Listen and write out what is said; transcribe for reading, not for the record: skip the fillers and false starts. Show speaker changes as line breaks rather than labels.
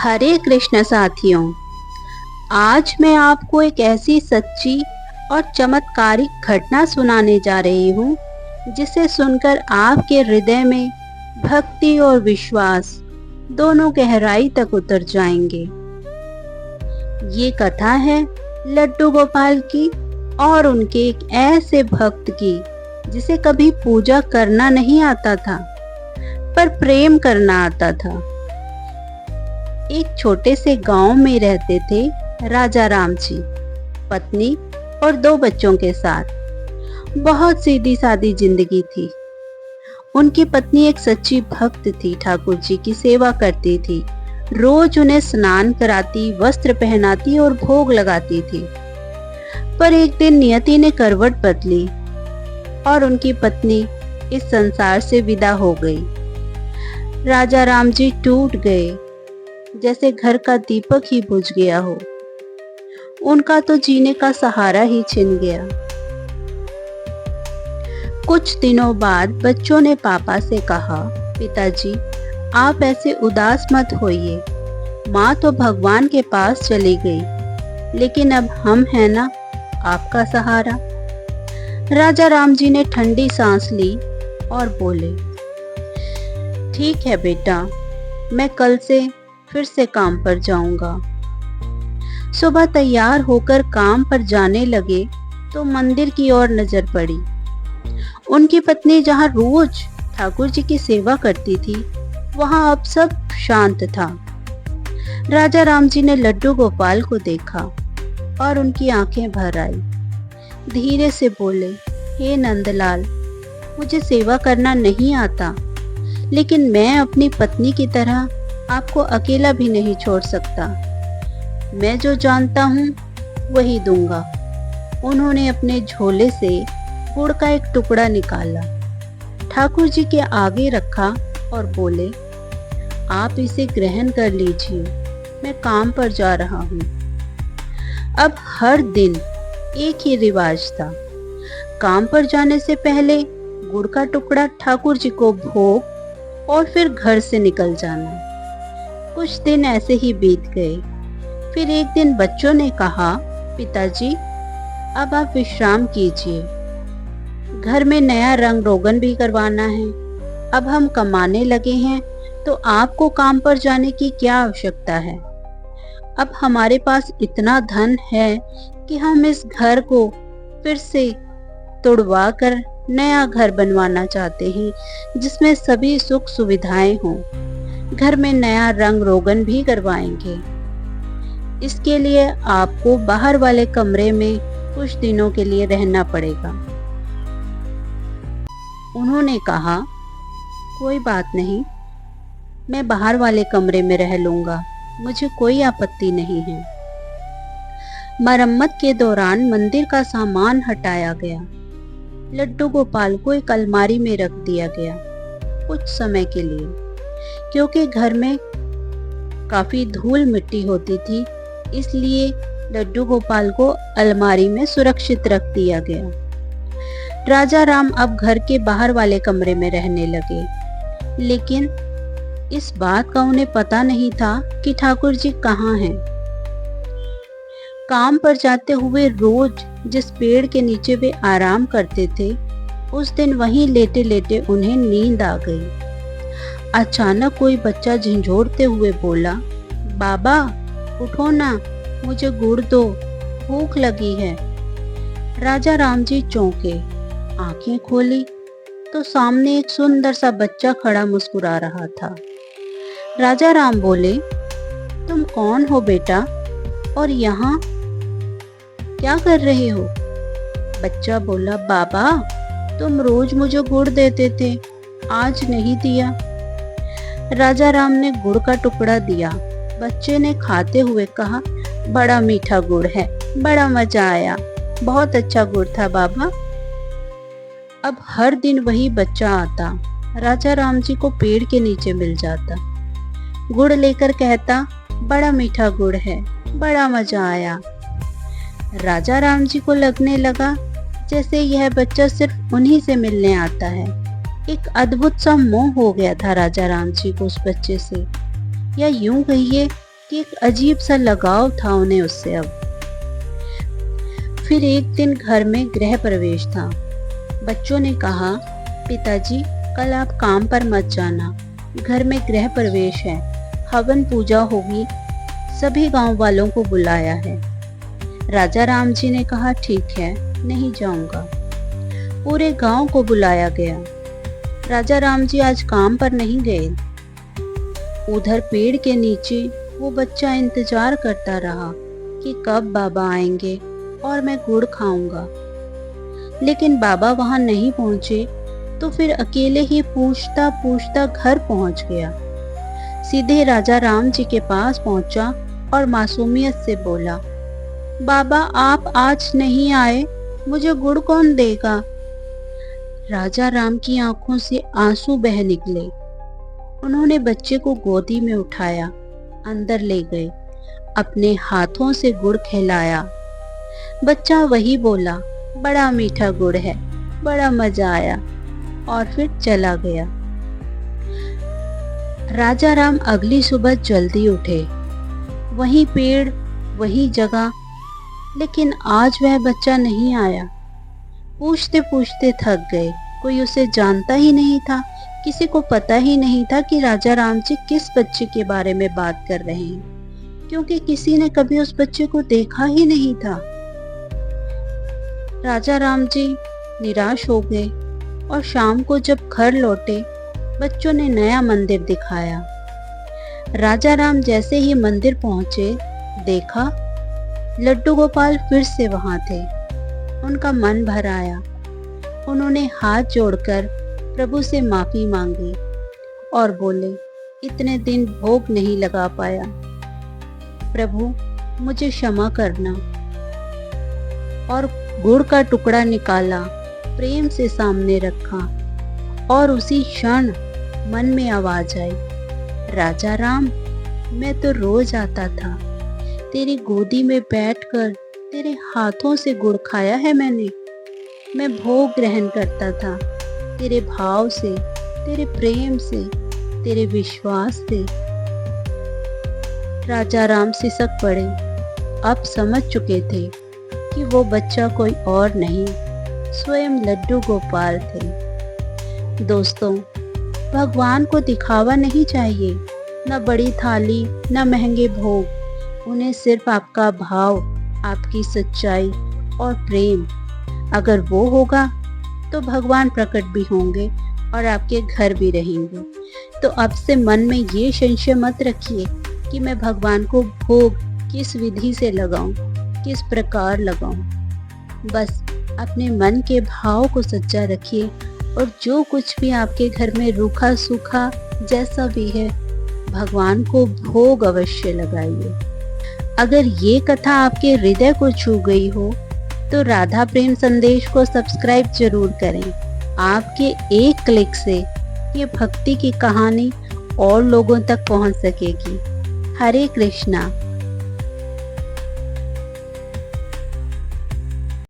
हरे कृष्ण साथियों, आज मैं आपको एक ऐसी सच्ची और चमत्कारिक घटना सुनाने जा रही हूँ जिसे सुनकर आपके हृदय में भक्ति और विश्वास दोनों गहराई तक उतर जाएंगे। ये कथा है लड्डू गोपाल की और उनके एक ऐसे भक्त की जिसे कभी पूजा करना नहीं आता था पर प्रेम करना आता था। एक छोटे से गांव में रहते थे राजा राम जी, पत्नी और 2 बच्चों के साथ। बहुत सीधी सादी जिंदगी थी। उनकी पत्नी एक सच्ची भक्त थी, ठाकुर जी की सेवा करती थी, रोज उन्हें स्नान कराती, वस्त्र पहनाती और भोग लगाती थी। पर एक दिन नियति ने करवट बदली और उनकी पत्नी इस संसार से विदा हो गई। राजा राम जी टूट गए, जैसे घर का दीपक ही बुझ गया हो। उनका तो जीने का सहारा ही छिन गया। कुछ दिनों बाद बच्चों ने पापा से कहा, पिताजी आप ऐसे उदास मत होइए, माँ तो भगवान के पास चली गई, लेकिन अब हम हैं ना आपका सहारा। राजा राम जी ने ठंडी सांस ली और बोले, ठीक है बेटा, मैं कल से फिर से काम पर जाऊंगा। सुबह तैयार होकर काम पर जाने लगे तो मंदिर की ओर नजर पड़ी। उनकी पत्नी जहां रोज ठाकुर जी की सेवा करती थी, वहां अब सब शांत था। राजा राम जी ने लड्डू गोपाल को देखा और उनकी आंखें भर आई। धीरे से बोले, हे नंदलाल, मुझे सेवा करना नहीं आता, लेकिन मैं अपनी पत्नी की तरह आपको अकेला भी नहीं छोड़ सकता। मैं जो जानता हूँ वही दूंगा। उन्होंने अपने झोले से गुड़ का एक टुकड़ा निकाला, ठाकुर जी के आगे रखा और बोले, आप इसे ग्रहण कर लीजिए, मैं काम पर जा रहा हूँ। अब हर दिन एक ही रिवाज था, काम पर जाने से पहले गुड़ का टुकड़ा ठाकुर जी को भोग और फिर घर से निकल जाना। कुछ दिन ऐसे ही बीत गए। फिर एक दिन बच्चों ने कहा, पिताजी अब आप विश्राम कीजिए, घर में नया रंग रोगन भी करवाना है। अब हम कमाने लगे हैं तो आपको काम पर जाने की क्या आवश्यकता है। अब हमारे पास इतना धन है कि हम इस घर को फिर से तोड़वा कर नया घर बनवाना चाहते हैं, जिसमें सभी सुख सुविधाएं हों। घर में नया रंग रोगन भी करवाएंगे। इसके लिए आपको बाहर वाले कमरे में कुछ दिनों के लिए रहना पड़ेगा। उन्होंने कहा, कोई बात नहीं, मैं बाहर वाले कमरे में रह लूंगा, मुझे कोई आपत्ति नहीं है। मरम्मत के दौरान मंदिर का सामान हटाया गया। लड्डू गोपाल को एक अलमारी में रख दिया गया कुछ समय के लिए, क्योंकि घर में काफी धूल मिट्टी होती थी, इसलिए लड्डू गोपाल को अलमारी में सुरक्षित रख दिया गया। राजा राम अब घर के बाहर वाले कमरे में रहने लगे, लेकिन इस बात का उन्हें पता नहीं था कि ठाकुर जी कहाँ हैं। काम पर जाते हुए रोज जिस पेड़ के नीचे वे आराम करते थे, उस दिन वहीं लेटे लेटे उन्हें नींद आ गई। अचानक कोई बच्चा झंझोड़ते हुए बोला, बाबा उठो ना, मुझे गुड़ दो, भूख लगी है। राजा राम जी चौंके, आंखें खोली तो सामने एक सुंदर सा बच्चा खड़ा मुस्कुरा रहा था। राजा राम बोले, तुम कौन हो बेटा और यहाँ क्या कर रहे हो? बच्चा बोला, बाबा तुम रोज मुझे गुड़ देते थे, आज नहीं दिया। राजा राम ने गुड़ का टुकड़ा दिया। बच्चे ने खाते हुए कहा, बड़ा मीठा गुड़ है, बड़ा मजा आया, बहुत अच्छा गुड़ था बाबा। अब हर दिन वही बच्चा आता, राजा राम जी को पेड़ के नीचे मिल जाता, गुड़ लेकर कहता, बड़ा मीठा गुड़ है, बड़ा मजा आया। राजा राम जी को लगने लगा जैसे यह बच्चा सिर्फ उन्हीं से मिलने आता है। एक अद्भुत सा मोह हो गया था राजा राम जी को उस बच्चे से, या यूं कहिए कि एक अजीब सा लगाव था उन्हें उससे अब। फिर एक दिन घर में गृह प्रवेश था। बच्चों ने कहा, पिताजी कल आप काम पर मत जाना, घर में गृह प्रवेश है, हवन पूजा होगी, सभी गांव वालों को बुलाया है। राजा राम जी ने कहा, ठीक है, नहीं जाऊंगा। पूरे गांव को बुलाया गया। राजा राम जी आज काम पर नहीं गए। उधर पेड़ के नीचे वो बच्चा इंतजार करता रहा कि कब बाबा आएंगे और मैं गुड़ खाऊंगा। लेकिन बाबा वहां नहीं पहुंचे तो फिर अकेले ही पूछता पूछता घर पहुंच गया। सीधे राजा राम जी के पास पहुंचा और मासूमियत से बोला, बाबा आप आज नहीं आए, मुझे गुड़ कौन देगा? राजा राम की आंखों से आंसू बह निकले। उन्होंने बच्चे को गोदी में उठाया, अंदर ले गए, अपने हाथों से गुड़ खिलाया। बच्चा वही बोला, बड़ा मीठा गुड़ है, बड़ा मजा आया, और फिर चला गया। राजा राम अगली सुबह जल्दी उठे, वही पेड़, वही जगह, लेकिन आज वह बच्चा नहीं आया। पूछते पूछते थक गए। कोई उसे जानता ही नहीं था, किसी को पता ही नहीं था कि राजा राम जी किस बच्चे के बारे में बात कर रहे हैं, क्योंकि किसी ने कभी उस बच्चे को देखा ही नहीं था। राजा राम जी निराश हो गए और शाम को जब घर लौटे, बच्चों ने नया मंदिर दिखाया। राजा राम जैसे ही मंदिर पहुंचे, देखा लड्डू गोपाल फिर से वहां थे। उनका मन भर आया। उन्होंने हाथ जोड़कर प्रभु से माफी मांगी और बोले, इतने दिन भोग नहीं लगा पाया, प्रभु मुझे क्षमा करना। और गुड़ का टुकड़ा निकाला, प्रेम से सामने रखा, और उसी क्षण मन में आवाज आई, राजा राम मैं तो रोज आता था, तेरी गोदी में बैठकर तेरे हाथों से गुड़ खाया है मैंने। मैं भोग ग्रहण करता था तेरे भाव से, तेरे प्रेम से, तेरे विश्वास से। राजा राम सिसक पड़े। अब समझ चुके थे कि वो बच्चा कोई और नहीं, स्वयं लड्डू गोपाल थे। दोस्तों, भगवान को दिखावा नहीं चाहिए, न बड़ी थाली, न महंगे भोग। उन्हें सिर्फ आपका भाव, आपकी सच्चाई और प्रेम, अगर वो होगा तो भगवान प्रकट भी होंगे और आपके घर भी रहेंगे। तो अब से मन में ये संशय मत रखिए कि मैं भगवान को भोग किस विधि से लगाऊं, किस प्रकार लगाऊं। बस अपने मन के भाव को सच्चा रखिए और जो कुछ भी आपके घर में रूखा सूखा जैसा भी है, भगवान को भोग अवश्य लगाइए। अगर ये कथा आपके हृदय को छू गई हो तो राधा प्रेम संदेश को सब्सक्राइब जरूर करें। आपके एक क्लिक से ये भक्ति की कहानी और लोगों तक पहुंच सकेगी। हरे कृष्णा।